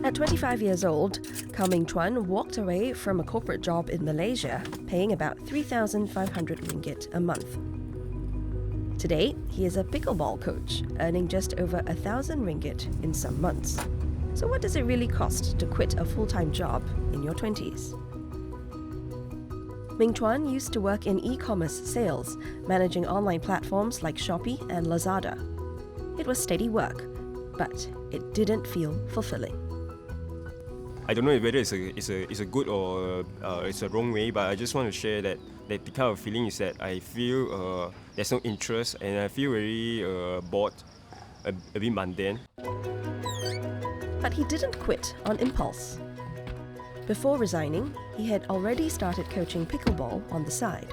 At 25 years old, Cao Ming-chuan walked away from a corporate job in Malaysia, paying about 3,500 ringgit a month. Today, he is a pickleball coach, earning just over 1,000 ringgit in some months. So what does it really cost to quit a full-time job in your 20s? Ming-chuan used to work in e-commerce sales, managing online platforms like Shopee and Lazada. It was steady work, but it didn't feel fulfilling. I don't know whether it's a good or it's a wrong way, but I just want to share that the kind of feeling is that I feel there's no interest and I feel very bored, a bit mundane. But he didn't quit on impulse. Before resigning, he had already started coaching pickleball on the side.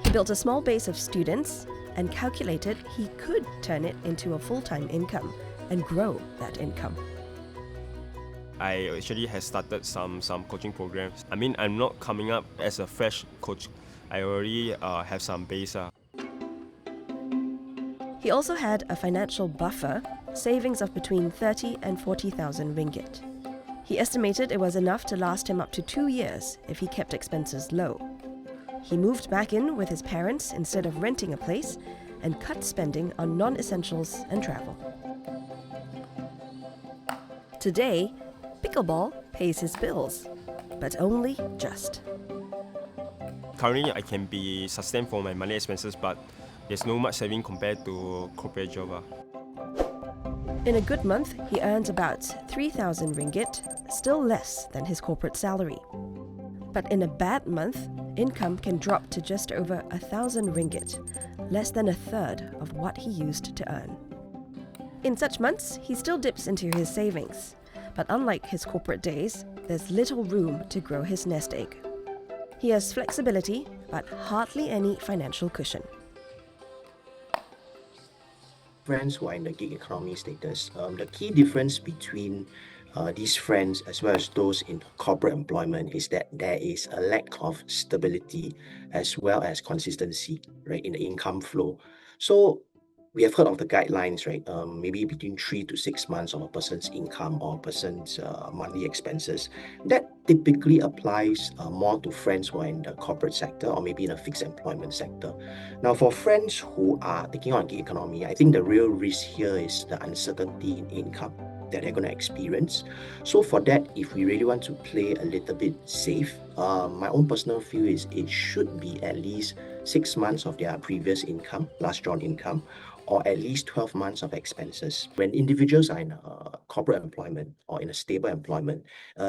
He built a small base of students and calculated he could turn it into a full-time income and grow that income. I actually have started some coaching programs. I mean, I'm not coming up as a fresh coach. I already have some base. He also had a financial buffer, savings of between 30 and 40,000 ringgit. He estimated it was enough to last him up to 2 years if he kept expenses low. He moved back in with his parents instead of renting a place and cut spending on non-essentials and travel. Today, pickleball pays his bills, but only just. Currently, I can be sustained for my money expenses, but there's no much saving compared to corporate job. In a good month, he earns about 3,000 ringgit, still less than his corporate salary. But in a bad month, income can drop to just over 1,000 ringgit, less than a third of what he used to earn. In such months, he still dips into his savings. But unlike his corporate days, there's little room to grow his nest egg. He has flexibility, but hardly any financial cushion. Friends who are in the gig economy status, the key difference between these friends as well as those in corporate employment is that there is a lack of stability as well as consistency, right, in the income flow. So we have heard of the guidelines, right? Maybe between 3 to 6 months of a person's income or a person's monthly expenses. That typically applies more to friends who are in the corporate sector or maybe in a fixed employment sector. Now, for friends who are taking on gig economy, I think the real risk here is the uncertainty in income that they're going to experience. So for that, if we really want to play a little bit safe, my own personal view is it should be at least 6 months of their previous income, last drawn income, or at least 12 months of expenses. When individuals are in corporate employment or in a stable employment,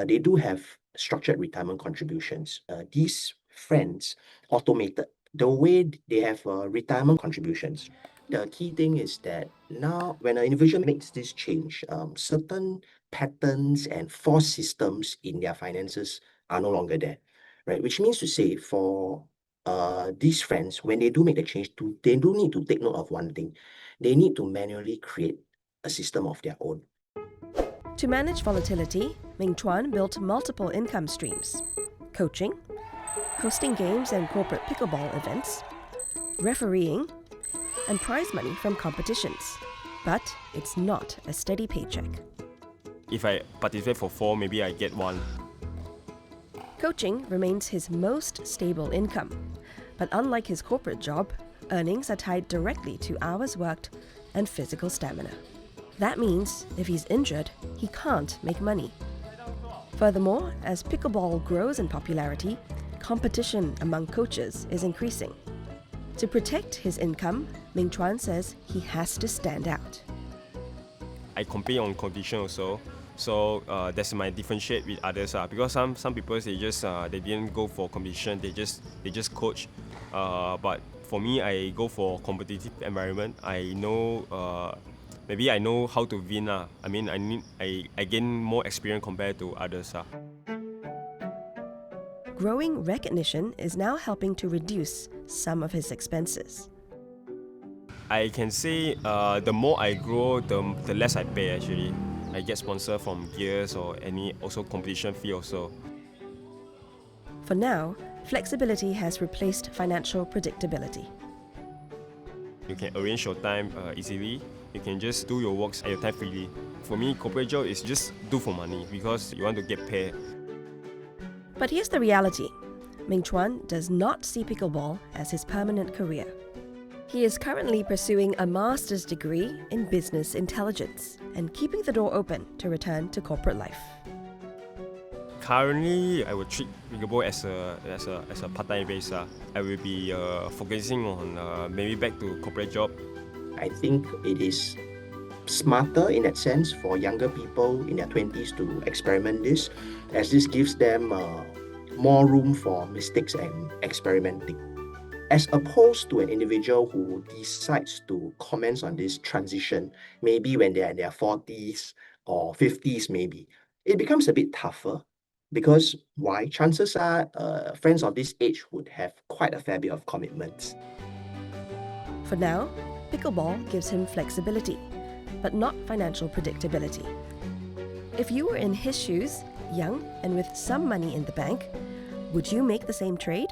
they do have structured retirement contributions. These friends automated the way they have retirement contributions. The key thing is that now when an individual makes this change, certain patterns and forced systems in their finances are no longer there, right? Which means to say for these friends, when they do make the change, they do need to take note of one thing. They need to manually create a system of their own. To manage volatility, Ming-chuan built multiple income streams: coaching, hosting games and corporate pickleball events, refereeing, and prize money from competitions. But it's not a steady paycheck. If I participate for 4, maybe I get 1. Coaching remains his most stable income. But unlike his corporate job, earnings are tied directly to hours worked and physical stamina. That means if he's injured, he can't make money. Furthermore, as pickleball grows in popularity, competition among coaches is increasing. To protect his income, Ming-chuan says he has to stand out. I compete on competition also. So that's my differentiate with others. Because some people they didn't go for competition, they just coach. But for me, I go for competitive environment. I know maybe I know how to win. I mean I gain more experience compared to others. Growing recognition is now helping to reduce some of his expenses. I can say the more I grow, the less I pay actually. I get sponsored from gears or any also competition fee also. For now, flexibility has replaced financial predictability. You can arrange your time easily You can just do your works at your time freely. For me, corporate job is just do for money because you want to get paid. But here's the reality. Ming Chuan does not see pickleball as his permanent career. He is currently pursuing a master's degree in business intelligence and keeping the door open to return to corporate life. Currently, I would treat pickleball as a part-time base. I will be focusing on maybe back to corporate job. I think it is smarter in that sense for younger people in their 20s to experiment this, as this gives them more room for mistakes and experimenting. As opposed to an individual who decides to commence on this transition, maybe when they're in their 40s or 50s maybe, it becomes a bit tougher. Because why? Chances are friends of this age would have quite a fair bit of commitments. For now, pickleball gives him flexibility, but not financial predictability. If you were in his shoes, young and with some money in the bank, would you make the same trade?